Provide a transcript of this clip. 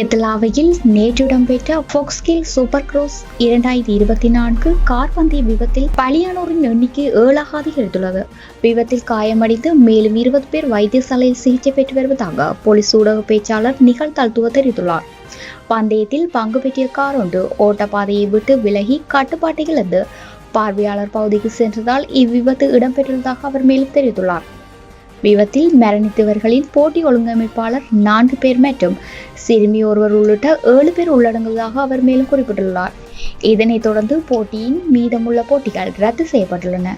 நியத்தலாவையில் நேற்று இடம்பெற்ற ஃபோக்ஸ்கில் super cross 2024 car பந்தய விபத்தில் பலியானோரின் எண்ணிக்கை 7ஆக அதிகரித்துள்ளது. விபத்தில் காயமடைந்து மேலும் 20 பேர் வைத்தியசாலையில் சிகிச்சை பெற்று வருவதாக போலீஸ் ஊடக பேச்சாளர் நிகழ்தல்துவ தெரிவித்துள்ளார். பந்தயத்தில் பங்கு பெற்றிய கார் ஒன்று ஓட்டப்பாதையை விட்டு விலகி கட்டுப்பாட்டை இழந்து பார்வையாளர் பகுதிக்கு சென்றதால் இவ்விபத்து இடம்பெற்றுள்ளதாக அவர் மேலும் தெரிவித்துள்ளார். விபத்தில் மரணித்தவர்களின் போட்டி ஒழுங்கமைப்பாளர் 4 பேர் மற்றும் சிறுமி ஒருவர் உள்ளிட்ட 7 பேர் உள்ளடங்குவதாக அவர் மேலும் குறிப்பிட்டுள்ளார். இதனைத் தொடர்ந்து போட்டியின் மீதமுள்ள போட்டிகள் ரத்து செய்யப்பட்டுள்ளன.